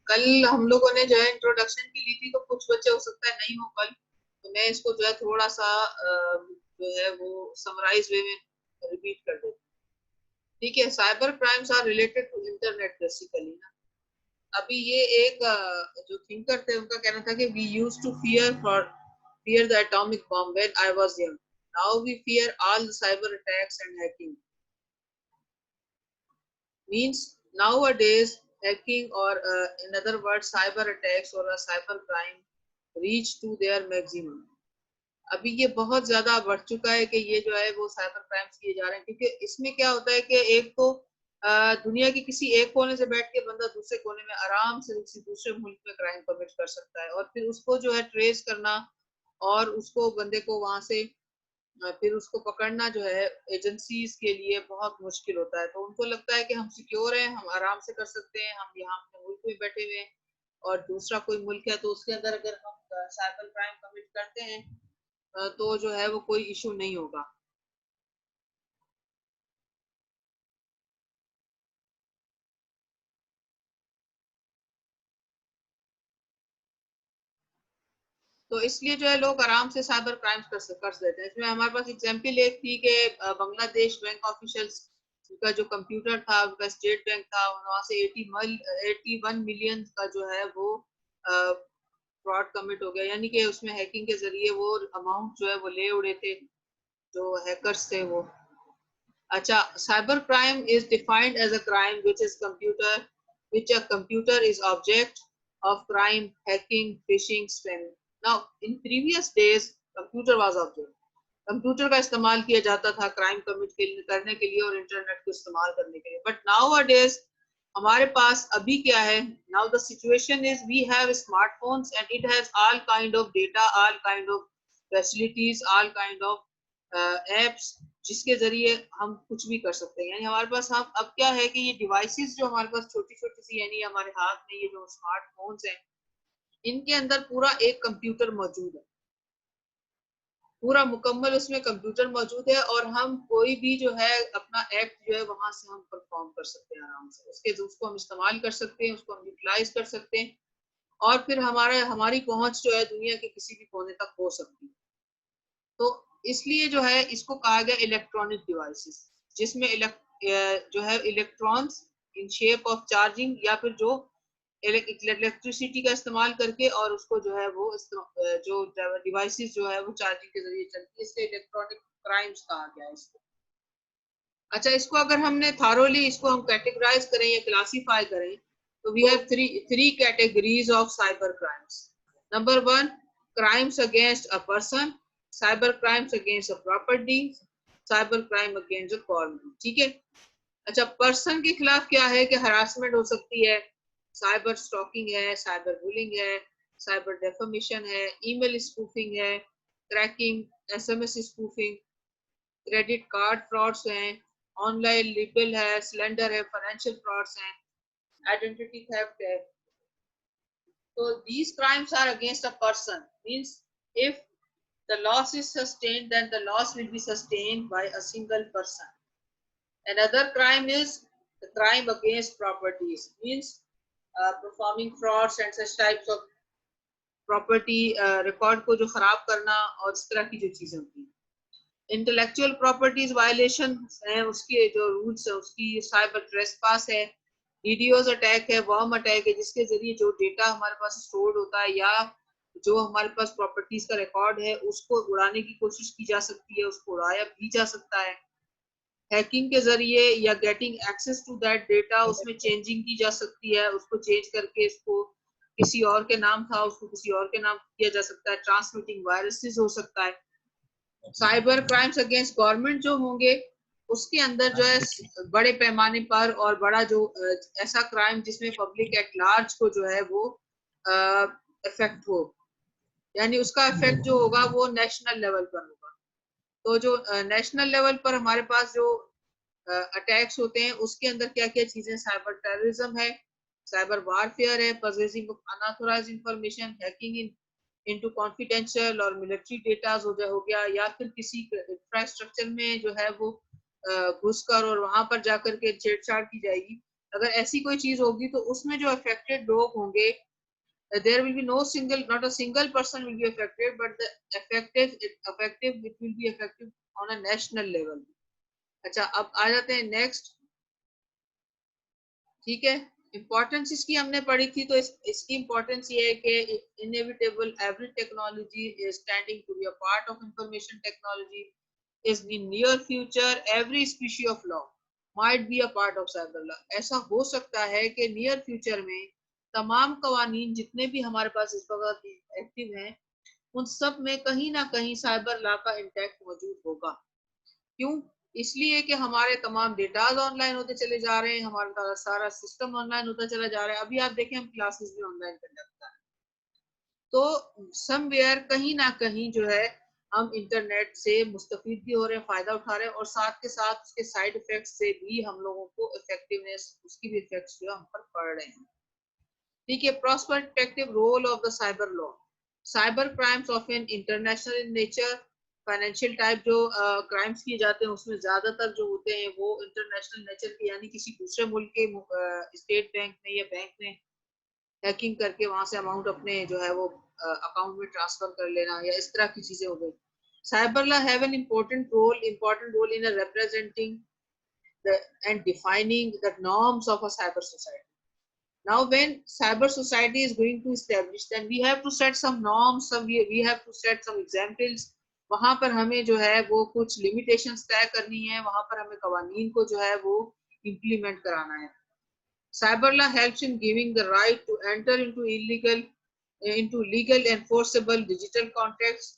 कल हम लोगों ने जो है इंट्रोडक्शन की ली थी, तो कुछ बच्चे हो सकता है नहीं हो कल, तो मैं इसको जो है थोड़ा सा जो है वो समराइज वे में रिपीट कर देती हूँ। ठीक है, cyber crimes are related to internet basically ना। अभी ये एक जो थिंकर थे उनका कहना था कि we used to fear the atomic bomb when I was young, now we fear all the cyber attacks and hacking. Means nowadays hacking or in other words cyber attacks or a cyber crime reach to their maximum. अभी ये बहुत ज्यादा बढ़ चुका है कि ये जो है वो साइबर क्राइम्स किए जा रहे हैं, क्योंकि इसमें क्या होता है कि एक तो दुनिया के किसी एक कोने से बैठ के बंदा दूसरे कोने में आराम से किसी दूसरे मुल्क में क्राइम कमिट कर सकता है, और फिर उसको जो है ट्रेस करना और उसको बंदे को वहां से फिर उसको पकड़ना जो है एजेंसीज के लिए बहुत मुश्किल होता है। तो उनको लगता है कि हम सिक्योर हैं, हम आराम से कर सकते हैं, हम यहाँ अपने मुल्क में बैठे हुए हैं और दूसरा कोई मुल्क है तो उसके अंदर अगर हम साइबर क्राइम कमिट करते हैं तो जो है वो कोई इशू नहीं होगा। तो इसलिए जो है लोग आराम से साइबर क्राइम्स कर देते हैं। इसमें हमारे पास एग्जाम्पल एक थी कि बांग्लादेश बैंक ऑफिशियल्स का जो कंप्यूटर था, उनका स्टेट बैंक था, वहां से 81 मिलियन का जो है वो फ्रॉड कमिट हो गया, यानी कि उसमें हैकिंग के जरिए वो अमाउंट जो है वो ले उड़े थे जो हैकर्स थे वो। अच्छा, cyber crime is defined as a crime which a computer is object of crime, hacking, phishing, spamming. Now, in previous days, computer was object. Computer का इस्तेमाल किया जाता था क्राइम कमिट करने के लिए और इंटरनेट को इस्तेमाल करने के लिए, बट नाउ अडेज हमारे पास अभी क्या है, now the situation is we have smartphones and it has all kind of data, all kind of facilities, all kind of apps, जिसके जरिए हम कुछ भी कर सकते हैं। यानी हमारे पास हम अब क्या है कि ये डिवाइसेस जो हमारे पास छोटी छोटी सी, यानी हमारे हाथ में ये जो स्मार्टफोन्स हैं, इनके अंदर पूरा एक कंप्यूटर मौजूद है, पूरा मुकम्मल उसमें कंप्यूटर मौजूद है, और हम कोई भी जो है अपना एक्ट जो है वहां से हम परफॉर्म कर सकते हैं आराम से, उसको हम इस्तेमाल कर सकते हैं, उसको हम यूटिलाइज कर सकते हैं, और फिर हमारी पहुंच जो है दुनिया के किसी भी कोने तक हो सकती है। तो इसलिए जो है इसको कहा गया इलेक्ट्रॉनिक डिवाइसेस, जिसमें जो है electrons in shape of charging, या फिर जो इलेक्ट्रिसिटी का इस्तेमाल करके और उसको जो है वो जो डिवाइसेस जो है वो चार्जिंग के जरिए चलती है, इसलिए इलेक्ट्रॉनिक क्राइम्स कहा गया है इसको। अच्छा, इसको अगर हमने थारोली इसको हम कैटेगराइज करें या क्लासीफाई करें, तो we have three categories of cyber crimes. Number one, crimes against a person, cyber crimes against a property, cyber crime against a government. ठीक है। अच्छा, पर्सन के खिलाफ क्या है कि हरासमेंट हो सकती है, साइबर स्टॉकिंग है, साइबर बुलिंग है, साइबर डेफेमेशन है, ईमेल स्पूफिंग है, cracking, SMS spoofing, credit card frauds हैं, ऑनलाइन लिबल है, सिलेंडर है, फाइनेंशियल फ्रॉड्स हैं, आइडेंटिटी थेफ्ट है। So these crimes are against a person. Means if the loss is sustained, then the loss will be sustained by a single person. Another crime is the crime against properties. Means performing frauds and such types of property record को जो खराब करना और इस तरह की जो चीजें होती हैं। इंटेलेक्चुअल प्रॉपर्टीज वायलेशन है, उसके जो रूल्स है उसकी साइबर ट्रेसपास है, डीडीओज अटैक है, वर्म अटैक है, जिसके जरिए जो डेटा हमारे पास स्टोर्ड होता है या जो हमारे पास प्रॉपर्टीज का रिकॉर्ड है उसको उड़ाने की कोशिश की जा सकती है, उसको उड़ाया भी जा सकता है। हैकिंग के जरिए या getting access to that data, उसमें चेंजिंग की जा सकती है, उसको चेंज करके इसको किसी और के नाम था उसको किसी और के नाम किया जा सकता है, ट्रांसमिटिंग वायरसेस हो सकता है। साइबर क्राइम्स अगेंस्ट गवर्नमेंट जो होंगे उसके अंदर जो है बड़े पैमाने पर और बड़ा जो ऐसा क्राइम जिसमें पब्लिक एट लार्ज को जो है वो इफेक्ट हो, यानी उसका इफेक्ट जो होगा वो नेशनल लेवल पर होगा। तो जो नेशनल लेवल पर हमारे पास जो अटैक्स होते हैं उसके अंदर क्या क्या चीजें, साइबर टेररिज्म है, साइबर वारफेयर है, possessing of unauthorised information, hacking into confidential और मिलिट्री डेटा हो गया, या फिर किसी इंफ्रास्ट्रक्चर में जो है वो घुसकर और वहां पर जाकर के छेड़छाड़ की जाएगी, अगर ऐसी कोई चीज होगी तो उसमें जो अफेक्टेड लोग होंगे, there will be no single, not a single person will be affected, but the effective it will be effective on a national level. अच्छा, अब आ जाते हैं नेक्स्ट। ठीक है, इंपॉर्टेंस इसकी हमने पढ़ी थी, तो इसकी इंपॉर्टेंस ये है कि inevitable every technology is standing to be a part of information technology is in near future every species of law might be a part of cyber law. ऐसा हो सकता है कि नियर फ्यूचर में तमाम कवानीन जितने भी हमारे पास इस वक्त एक्टिव हैं, उन सब में कहीं ना कहीं साइबर लॉ का इंटैक्ट मौजूद होगा। क्यों? इसलिए कि हमारे तमाम डेटाज ऑनलाइन होते चले जा रहे हैं, हमारा सारा सिस्टम ऑनलाइन होता चला जा रहा है। अभी आप देखें, हम क्लासेस भी ऑनलाइन कंडक्ट कर रहे हैं, तो समवेयर कहीं ना कहीं जो है हम इंटरनेट से मुस्तफीद भी हो रहे हैं, फायदा उठा रहे हैं, और साथ के साथ उसके साइड इफेक्ट्स से भी हम लोगों को इफेक्टिवनेस, उसकी भी इफेक्ट्स जो हम पर पड़ रहे हैं। ठीक है, prospective role of the cyber law. Cyber crimes of an international in nature, financial type जो क्राइम्स किए जाते हैं उसमें ज्यादातर जो होते हैं वो इंटरनेशनल नेचर के, यानी किसी दूसरे मुल्क के स्टेट बैंक में या बैंक में हैकिंग करके वहां से अमाउंट अपने जो है वो अकाउंट में ट्रांसफर कर लेना, या इस तरह की चीजें हो गई। Cyber law have an important role in representing and defining the norms of a cyber society. Now when cyber society is going to establish, then we have to set some norms, we have to set some examples. वहां पर हमें जो है वो कुछ limitations तय करनी है, वहां पर हमें कवानीन को जो है वो इम्प्लीमेंट कराना है। Cyber law helps in giving the right to enter into legal enforceable digital contracts.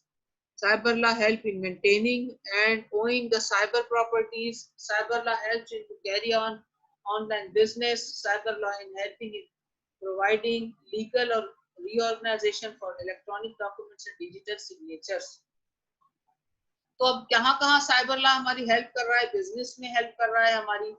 Cyber law help in maintaining and owning the cyber properties. Cyber law helps in to carry on online business. Cyber law in helping in providing legal or reorganization for electronic documents and digital signatures. तो अब कहाँ cyber law हमारी help कर रहा है? Business में help कर रहा है, हमारी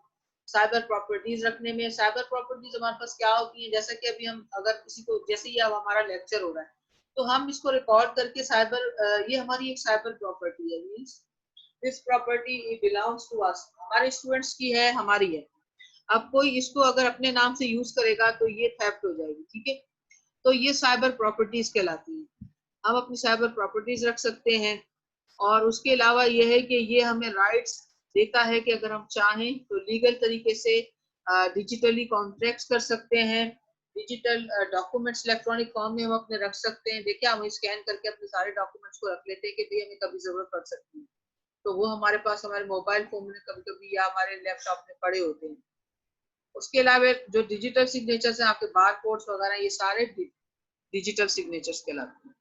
साइबर प्रॉपर्टीज रखने में। साइबर प्रॉपर्टीज हमारे पास क्या होती है? जैसा कि अभी हम अगर किसी को, जैसे ही अब हमारा लेक्चर हो रहा है तो हम इसको रिकॉर्ड करके साइबर, ये हमारी एक साइबर प्रॉपर्टी है। Means this property belongs to us, हमारे स्टूडेंट्स की है, हमारी है। अब कोई इसको अगर अपने नाम से यूज करेगा तो ये थेफ्ट हो जाएगी। ठीक है, तो ये साइबर प्रॉपर्टीज कहलाती है। हम अपनी साइबर प्रॉपर्टीज रख सकते हैं, और उसके अलावा यह है कि ये हमें राइट्स देता है कि अगर हम चाहें तो लीगल तरीके से डिजिटली कॉन्ट्रैक्ट्स कर सकते हैं, डिजिटल डॉक्यूमेंट्स इलेक्ट्रॉनिक फॉर्म में हम अपने रख सकते हैं। देखिए, हम स्कैन करके अपने सारे डॉक्यूमेंट्स को रख लेते हैं कि भाई हमें कभी जरूरत पड़ सकती है, तो वो हमारे पास हमारे मोबाइल फोन में कभी कभी या हमारे लैपटॉप में पड़े होते हैं। उसके अलावा जो डिजिटल सिग्नेचर्स हैं, आपके बार कोड्स वगैरह, ये सारे डिजिटल सिग्नेचर्स कहलाते हैं।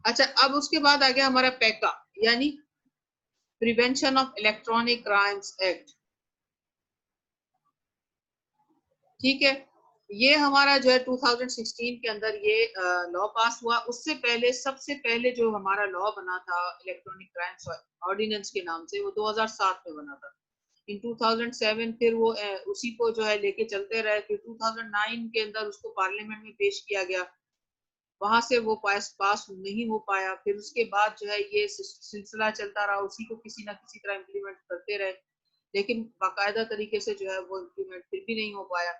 अच्छा, अब उसके बाद आ गया हमारा पैका, यानी prevention of electronic crimes act. ठीक है, ये हमारा जो है 2016 के अंदर ये लॉ पास हुआ। उससे पहले, सबसे पहले जो हमारा लॉ बना था इलेक्ट्रॉनिक क्राइम्स ऑर्डिनेंस के नाम से, वो 2007 में बना था। इन 2007 फिर वो उसी को जो है लेके चलते रहे। फिर 2009 के अंदर उसको पार्लियामेंट में पेश किया गया, वहां से वो पास नहीं हो पाया। फिर उसके बाद जो है ये सिलसिला चलता रहा, उसी को किसी ना किसी तरह इम्प्लीमेंट करते रहे, लेकिन बाकायदा तरीके से जो है वो इम्प्लीमेंट फिर भी नहीं हो पाया।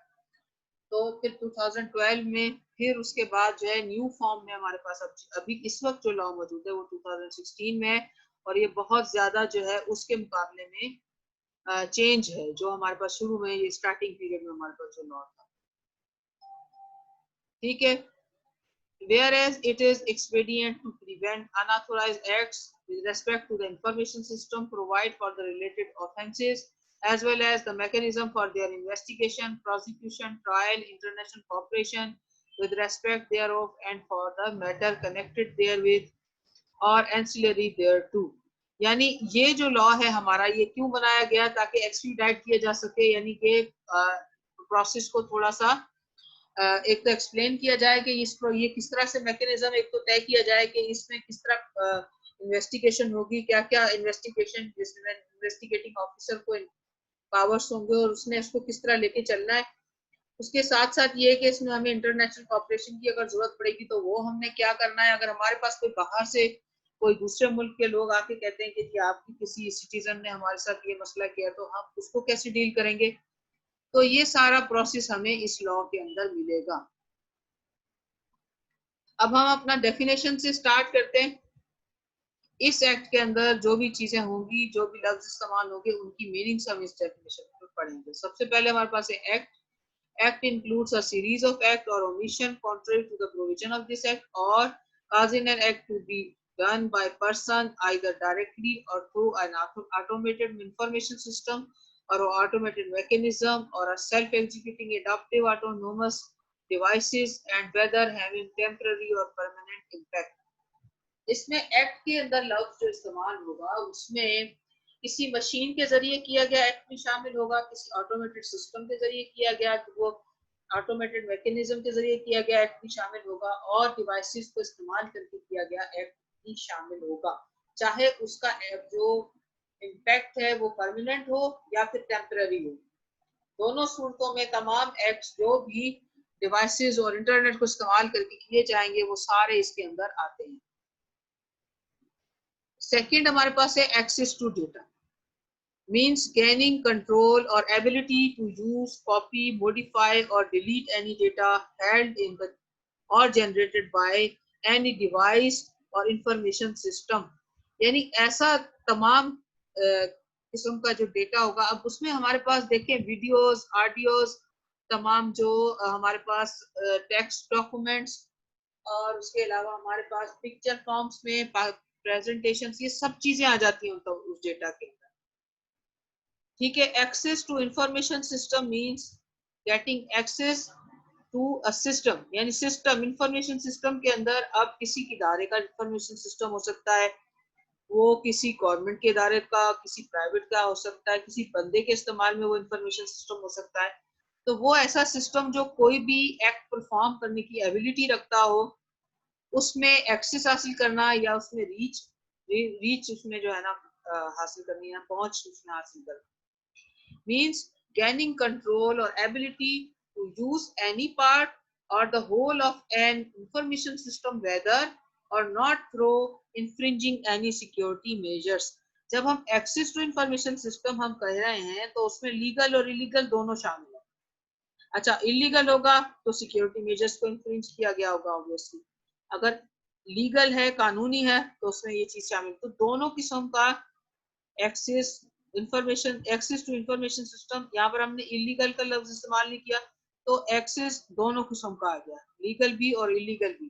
तो फिर 2012 में फिर उसके बाद जो है न्यू फॉर्म में हमारे पास अभी इस वक्त जो लॉ मौजूद है वो 2016 में है, और ये बहुत ज्यादा जो है उसके मुकाबले में चेंज है जो हमारे पास शुरू में, ये स्टार्टिंग पीरियड में हमारे पास जो लॉ था। ठीक है, whereas it is expedient to prevent unauthorized acts with respect to the information system, provide for the related offences, as well as the mechanism for their investigation, prosecution, trial, international cooperation with respect thereof, and for the matter connected therewith or ancillary thereto. यानी ये जो law है हमारा, ये क्यों बनाया गया? ताकि एक्सपीडाइट किया जा सके, यानी कि प्रोसेस को थोड़ा सा एक तो एक्सप्लेन किया जाए कि ये किस तरह से मैकेनिज्म एक तो तय किया जाए कि इसमें किस तरह इन्वेस्टिगेशन होगी, क्या क्या इन्वेस्टिगेशन, जिसमें इन्वेस्टिगेटिंग ऑफिसर को पावर्स होंगे और उसने इसको किस तरह लेके चलना है। उसके साथ साथ ये कि इसमें हमें इंटरनेशनल कॉपरेशन की अगर जरूरत पड़ेगी तो वो हमने क्या करना है। अगर हमारे पास कोई बाहर से कोई दूसरे मुल्क के लोग आके कहते हैं कि जी आपकी किसी सिटीजन ने हमारे साथ ये मसला किया, तो हम उसको कैसे डील करेंगे। तो ये सारा प्रोसेस हमें इस लॉ के अंदर मिलेगा। अब हम अपना डेफिनेशन से स्टार्ट करते हैं। इस एक्ट के अंदर जो भी चीजें होंगी, जो भी लफ्ज इस्तेमाल होंगे, उनकी मीनिंग्स हम इस डेफिनेशन में पढ़ेंगे। सबसे पहले हमारे पास है act. Act includes a series of act or omission contrary to the provision of this act, or causing an act to be done by person either directly or through an automated information system or automated mechanism or a self-executing adaptive autonomous devices, and whether having temporary or permanent impact. इसमें act के अंदर लफ्ज जो इस्तेमाल होगा उसमें किसी machine के जरिए किया गया एक्ट भी शामिल होगा, किसी ऑटोमेटेड सिस्टम के जरिए किया गया, तो वो ऑटोमेटेड मैकेनिज्म के जरिए किया गया एक्ट भी शामिल होगा, और डिवाइसेस को इस्तेमाल करके किया गया एक्ट भी शामिल होगा, चाहे उसका जो इम्पैक्ट है वो परमानेंट हो या फिर टेम्पररी हो। दोनों सूरतों में तमाम एक्ट जो भी डिवाइसेस और इंटरनेट को इस्तेमाल करके किए जाएंगे वो सारे इसके अंदर आते हैं। सेकंड हमारे पास है access to data, means gaining control or ability to use, copy, modify or delete any data held in the or generated by any device or information system। यानी ऐसा तमाम किस्म का जो डेटा होगा। अब उसमें हमारे पास देखें वीडियोस, ऑडियोस, तमाम जो हमारे पास टेक्स्ट डॉक्यूमेंट्स, और उसके अलावा हमारे पास पिक्चर फॉर्म्स में प्रेजेंटेशन, ये सब चीजें आ जाती हैं तो उस डेटा के अंदर। ठीक है। Access to information system means getting access to a system, यानी सिस्टम, इंफॉर्मेशन सिस्टम के अंदर अब किसी इदारे का इंफॉर्मेशन सिस्टम हो सकता है, वो किसी गवर्नमेंट के इदारे का, किसी प्राइवेट का हो सकता है, किसी बंदे के इस्तेमाल में वो इंफॉर्मेशन सिस्टम हो सकता है। तो वो ऐसा सिस्टम जो कोई भी एक्ट परफॉर्म करने की एबिलिटी रखता हो, उसमें एक्सेस हासिल करना या उसमें रीच उसमें जो है ना हासिल करनी है, पहुंच उसमें हासिल करना, means gaining control or ability to use any part or the whole of an information system whether or not through infringing any security measures। जब हम एक्सेस टू इंफॉर्मेशन सिस्टम हम कह रहे हैं तो उसमें लीगल और इलीगल दोनों शामिल है। अच्छा, इलीगल होगा तो सिक्योरिटी मेजर्स को इन्फ्रिंज किया गया होगा ऑब्वियसली। अगर लीगल है, कानूनी है, तो उसमें ये चीज शामिल। तो दोनों किस्म का access information, access to information system, यहाँ पर हमने इलीगल का लफ्ज इस्तेमाल नहीं किया, तो एक्सेस दोनों किस्म का आ गया, लीगल भी और इलीगल भी।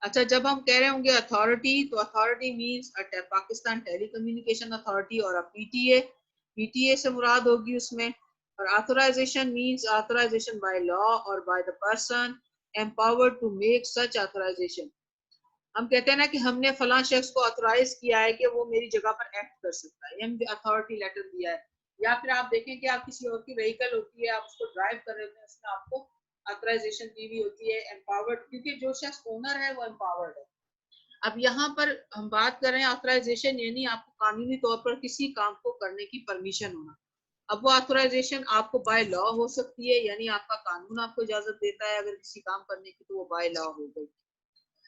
अच्छा, जब हम कह रहे होंगे अथॉरिटी, तो authority means Pakistan telecommunication authority और पीटीए, पीटीए से मुराद होगी उसमें। और authorization means authorization by law और by the person empowered to make such authorization. हम कहते हैं ना कि हमने फलां शख्स को ऑथराइज किया है कि वो मेरी जगह पर एक्ट कर सकता है, हमने अथॉरिटी लेटर दिया है। या फिर आप देखें कि आप किसी और की व्हीकल होती है, आप उसको ड्राइव कर रहे होते हैं, उसमें आपको ऑथराइजेशन दी हुई होती है, एम्पावर्ड, क्योंकि जो शख्स ओनर है वो एम्पावर्ड है। अब यहाँ पर हम बात कर रहे हैं ऑथराइजेशन, यानी आपको कानूनी तौर पर किसी काम को करने की परमिशन होना। अब वो ऑथराइजेशन आपको बाय लॉ हो सकती है, यानी आपका कानून आपको इजाजत देता है अगर किसी काम करने की, तो वो बाय लॉ हो गई।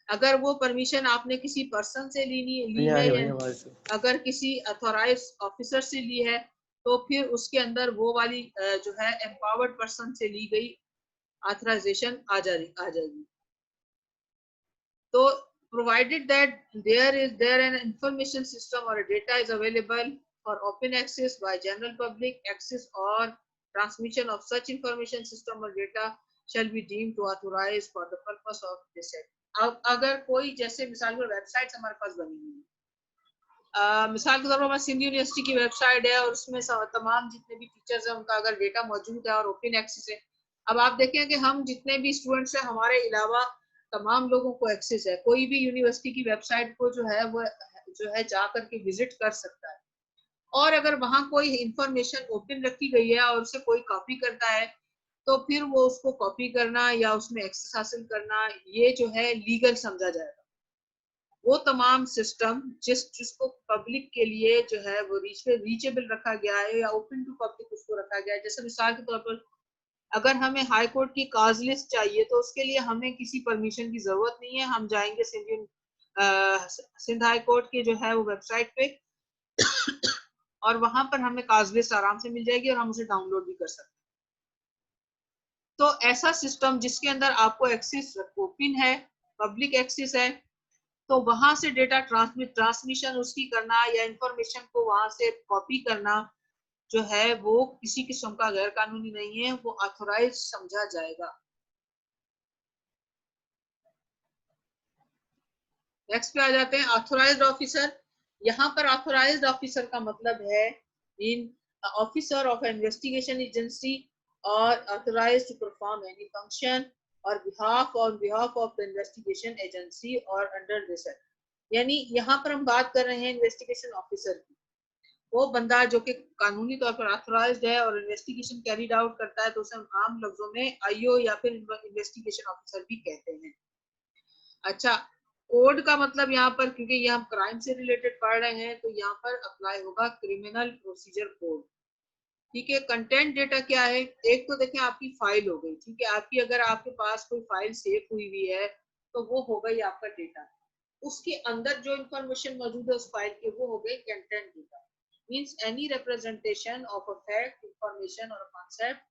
अगर वो परमिशन आपने किसी पर्सन से ली है या अगर किसी अथॉराइज ऑफिसर से ली है, तो फिर उसके अंदर वो वाली जो है एम्पावर्ड पर्सन से ली गई ऑथराइजेशन आ जाएगी। तो provided that there an information system or a data is available for open access by general public, access or transmission of such information system or data shall be deemed to authorize for the purpose of this act। अब अगर कोई, जैसे मिसाल पर website हमारे पास बनी हुई है, मिसाल के तौर पर हमारी सिंध यूनिवर्सिटी की वेबसाइट है और उसमें तमाम जितने भी टीचर्स हैं उनका अगर डेटा मौजूद है और ओपन एक्सेस है। अब आप देखें कि हम जितने भी स्टूडेंट्स हैं, हमारे अलावा तमाम लोगों को एक्सेस है, कोई भी यूनिवर्सिटी की वेबसाइट को जो है वो जो है जा करके विजिट कर सकता है, और अगर वहां कोई इंफॉर्मेशन ओपन रखी गई है और उसे कोई कॉपी करता है, तो फिर वो उसको कॉपी करना या उसमें एक्सेस हासिल करना, ये जो है लीगल समझा जाएगा। वो तमाम सिस्टम जिसको पब्लिक के लिए जो है वो रीचेबल रखा गया है या ओपन टू पब्लिक उसको रखा गया है। जैसे मिसाल के तौर पर अगर हमें हाई कोर्ट की काज लिस्ट चाहिए तो उसके लिए हमें किसी परमिशन की जरूरत नहीं है, हम जाएंगे सिंध हाई कोर्ट की जो है वो वेबसाइट पे और वहां पर हमें काज लिस्ट आराम से मिल जाएगी और हम उसे डाउनलोड भी कर सकते हैं। तो ऐसा सिस्टम जिसके अंदर आपको एक्सेस ओपन है, पब्लिक एक्सेस है, तो वहां से डेटा ट्रांसमिशन उसकी करना या इंफॉर्मेशन को वहां से कॉपी करना जो है वो किसी किस्म का गैर कानूनी नहीं है, वो ऑथोराइज समझा जाएगा। नेक्स्ट पे आ जाते हैं ऑथोराइज्ड ऑफिसर। यहाँ पर ऑथोराइज्ड ऑफिसर का मतलब है in officer of investigation agency और authorized to perform any function और behalf of the investigation agency और अंडर दिस एक्ट। यानी यहाँ पर हम बात कर रहे हैं इन्वेस्टिगेशन ऑफिसर की, वो बंदा जो कि कानूनी तौर पर ऑथोराइज्ड है और इन्वेस्टिगेशन कैरीड आउट करता है, तो उसे हम आम लफ्जों में आईओ या फिर इन्वेस्टिगेशन ऑफिसर भी कहते हैं। अच्छा, कोड का मतलब यहाँ पर, क्योंकि ये हम क्राइम से रिलेटेड पढ़ रहे हैं, तो यहाँ पर अप्लाई होगा क्रिमिनल प्रोसीजर कोड। ठीक है, कंटेंट डेटा क्या है? एक तो देखें आपकी फाइल हो गई, ठीक है, आपकी अगर आपके पास कोई फाइल सेव हुई हुई है तो वो हो गई आपका डेटा। उसके अंदर जो इंफॉर्मेशन मौजूद है उस फाइल के, वो हो गई content data. Means any representation of a fact, information और concept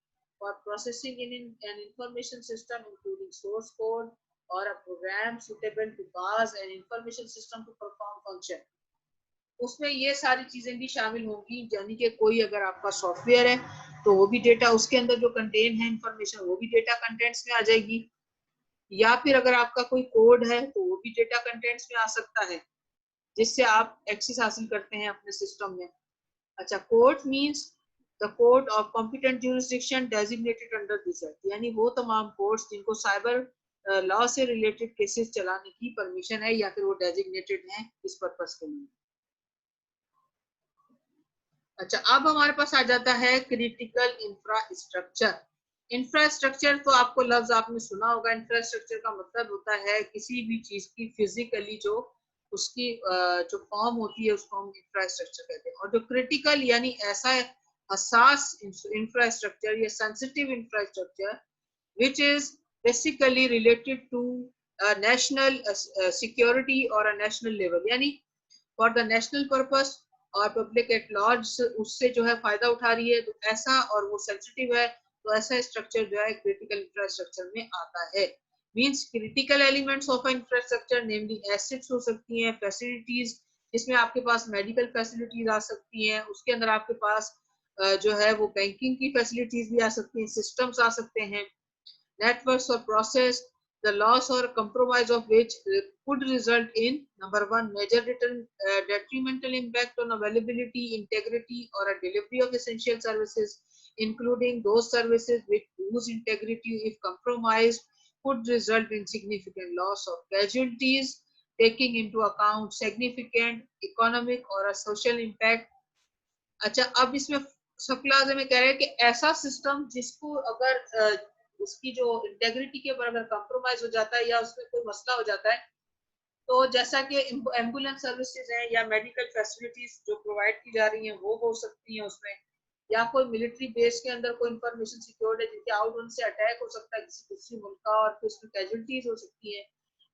for processing in an information system including source code or a program suitable to cause an information system to perform function। उसमें ये सारी चीजें भी शामिल होंगी, यानी कि कोई अगर आपका सॉफ्टवेयर है तो वो भी डेटा, उसके अंदर जो कंटेन है इंफॉर्मेशन वो भी डेटा कंटेंट्स में आ जाएगी, या फिर अगर आपका कोई कोड है तो वो भी डेटा कंटेंट्स में आ सकता है जिससे आप एक्सेस हासिल करते हैं अपने सिस्टम में। अच्छा, court means the court of competent jurisdiction designated under this act, यानी वो तमाम कोर्ट्स जिनको साइबर लॉ से रिलेटेड केसेस चलाने की परमिशन है या फिर वो डेजिग्नेटेड हैं इस पर्पस के लिए। अच्छा, अब हमारे पास आ जाता है क्रिटिकल इंफ्रास्ट्रक्चर। इंफ्रास्ट्रक्चर तो आपको लफ्ज आपने सुना होगा, इंफ्रास्ट्रक्चर का मतलब होता है किसी भी चीज की फिजिकली जो उसकी जो फॉर्म होती है उसको हम इंफ्रास्ट्रक्चर कहते हैं। और जो क्रिटिकल यानी ऐसा हसास इंफ्रास्ट्रक्चर या sensitive infrastructure which is basically related to national security or a national level, यानी फॉर द नेशनल पर्पस और पब्लिक एट लार्ज उससे जो है फायदा उठा रही है, तो ऐसा, और वो सेंसिटिव है, तो ऐसा स्ट्रक्चर जो है क्रिटिकल इंफ्रास्ट्रक्चर में आता है। Means critical elements of infrastructure namely assets हो सकती हैं, फैसिलिटीज, जिसमें आपके पास मेडिकल फैसिलिटीज आ सकती हैं, उसके अंदर आपके पास जो है वो बैंकिंग की फैसिलिटीज भी आ सकती हैं, सिस्टम्स आ सकते हैं, networks or process, the loss or compromise of which could result in number one, major detrimental impact on availability, integrity, or a delivery of essential services, including those services which whose integrity, if compromised, could result in significant loss of casualties, taking into account significant economic or a social impact। अच्छा, अब इसमें सब class में कह रहे हैं कि ऐसा सिस्टम जिसको अगर उसकी जो इंटेग्रिटी के ऊपर अगर कॉम्प्रोमाइज हो जाता है या उसमें कोई मसला हो जाता है, तो जैसा कि एम्बुलेंस सर्विसेज हैं या मेडिकल फैसिलिटीज जो प्रोवाइड की जा रही हैं वो हो सकती हैं उसमें, या कोई मिलिट्री बेस के अंदर कोई इंफॉर्मेशन सिक्योर्ड है जिनके आउट होने से अटैक हो सकता है किसी दूसरी मुल्क का और फिर उसमें कैजुअलिटीज हो सकती है,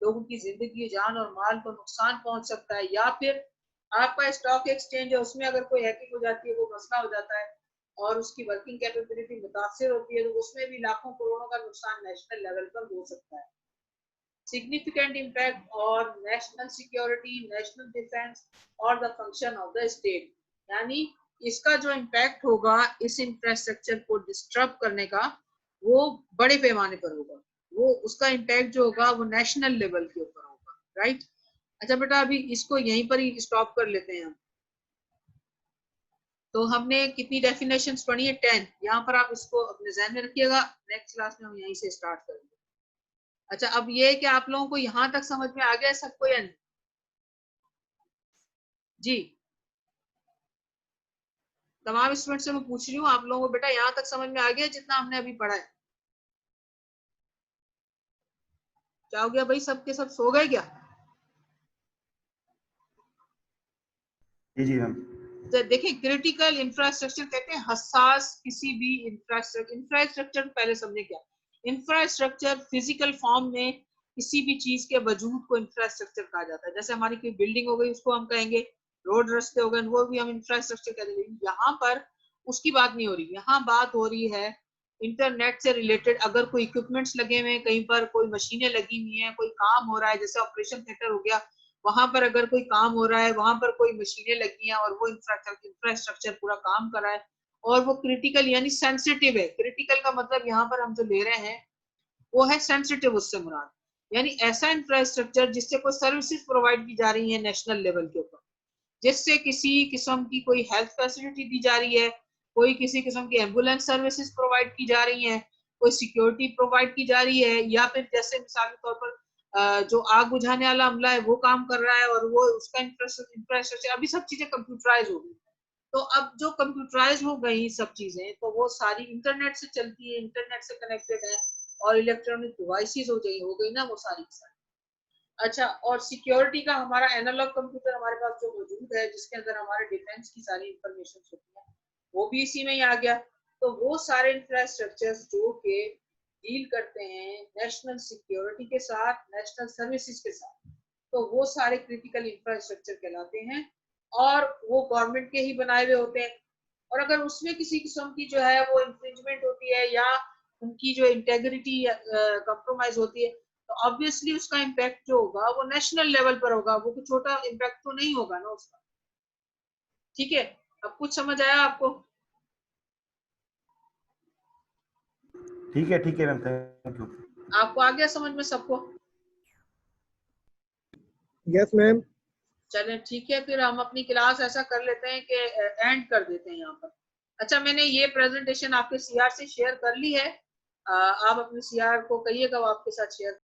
लोगों की जिंदगी, जान और माल को नुकसान पहुंच सकता है, या फिर आपका स्टॉक एक्सचेंज है उसमें अगर कोई हैकिंग हो जाती है, वो मसला हो जाता है और उसकी वर्किंग कैपेबिलिटी मुतासर होती है, तो उसमें भी लाखों करोड़ों का नुकसान नेशनल लेवल पर हो सकता है। significant impact on national security, national defense और the function of the state, यानी इसका जो इम्पैक्ट होगा इस इंफ्रास्ट्रक्चर को डिस्टर्ब करने का वो बड़े पैमाने पर होगा, वो उसका इम्पैक्ट जो होगा वो नेशनल लेवल के ऊपर होगा, राइट। अच्छा बेटा, अभी इसको यहीं पर ही स्टॉप कर लेते हैं हम। तो हमने कितनी डेफिनेशंस पढ़ी है? 10। यहाँ पर आप इसको अपने ध्यान में रखिएगा, नेक्स्ट क्लास में हम यहीं से स्टार्ट करेंगे। अच्छा, अब ये कि आप लोगों को यहाँ तक समझ में आ गया सबको या नहीं? जी, तमाम स्टूडेंट से मैं पूछ रही हूँ आप लोगों को, बेटा यहाँ तक समझ में आ गया जितना हमने अभी पढ़ा है? क्या हो गया भाई, सबके सब सो गए क्या? जी जी मैम। देखिए क्रिटिकल इंफ्रास्ट्रक्चर कहते हैं हसास किसी भी इंफ्रास्ट्रक्चर पहले समझे क्या। इंफ्रास्ट्रक्चर फिजिकल फॉर्म में किसी भी चीज के वजूद को इंफ्रास्ट्रक्चर कहा जाता है। जैसे हमारी कोई बिल्डिंग हो गई उसको हम कहेंगे, रोड रास्ते हो गए वो भी हम इंफ्रास्ट्रक्चर कहेंगे। यहाँ पर उसकी बात नहीं हो रही, यहाँ बात हो रही है इंटरनेट से रिलेटेड। अगर कोई इक्विपमेंट्स लगे हुए हैं, कहीं पर कोई मशीनें लगी हुई हैं, कोई काम हो रहा है, जैसे ऑपरेशन थिएटर हो गया, वहां पर अगर कोई काम हो रहा है, वहां पर कोई मशीनें लगी हैं और वो इंफ्रास्ट्रक्चर पूरा काम कर रहा है और वो क्रिटिकल यानी सेंसिटिव है। क्रिटिकल का मतलब यहाँ पर हम जो ले रहे हैं वो है सेंसिटिव, उससे मुराद यानी ऐसा इंफ्रास्ट्रक्चर जिससे कोई सर्विसेज प्रोवाइड की जा रही है नेशनल लेवल के ऊपर, जिससे किसी किस्म की कोई हेल्थ फैसिलिटी दी जा रही है, कोई किसी किस्म की एम्बुलेंस सर्विसेज प्रोवाइड की जा रही है, कोई सिक्योरिटी प्रोवाइड की जा रही है, या फिर जैसे मिसाल के तौर पर जो आग बुझाने वाला अमला है वो काम कर रहा है और वो उसका इंफ्रास्ट्रक्चर, अभी सब चीजें कंप्यूटराइज हो गई। तो अब जो कंप्यूटराइज हो गई सब चीजें, तो वो सारी इंटरनेट से चलती है, इंटरनेट से कनेक्टेड है और इलेक्ट्रॉनिक डिवाइसेस हो गई ना वो सारी की सारी। अच्छा, और सिक्योरिटी का हमारा एनालॉग कंप्यूटर हमारे पास जो मौजूद है, जिसके अंदर हमारे डिफेंस की सारी इंफॉर्मेशन होती है, वो भी इसी में ही आ गया। तो वो सारे इंफ्रास्ट्रक्चर्स जो के डील करते हैं नेशनल सिक्योरिटी के साथ, नेशनल सर्विसेज के साथ, तो वो सारे क्रिटिकल इंफ्रास्ट्रक्चर कहलाते हैं और वो गवर्नमेंट के ही बनाए हुए होते हैं। और अगर उसमें किसी किस्म की जो है वो इंफ्रिंजमेंट होती है या उनकी जो इंटेग्रिटी कंप्रोमाइज होती है, तो ऑब्वियसली उसका इम्पैक्ट जो होगा वो नेशनल लेवल पर होगा, वो कोई छोटा इम्पैक्ट तो नहीं होगा ना उसका। ठीक है, अब कुछ समझ आया आपको? ठीक है मैम, थैंक यू। आपको आ गया समझ में सबको? Yes ma'am. चलें ठीक है, फिर हम अपनी क्लास ऐसा कर लेते हैं कि एंड कर देते हैं यहाँ पर। अच्छा, मैंने ये प्रेजेंटेशन आपके सीआर से शेयर कर ली है, आप अपने सीआर को कहिएगा वो आपके साथ शेयर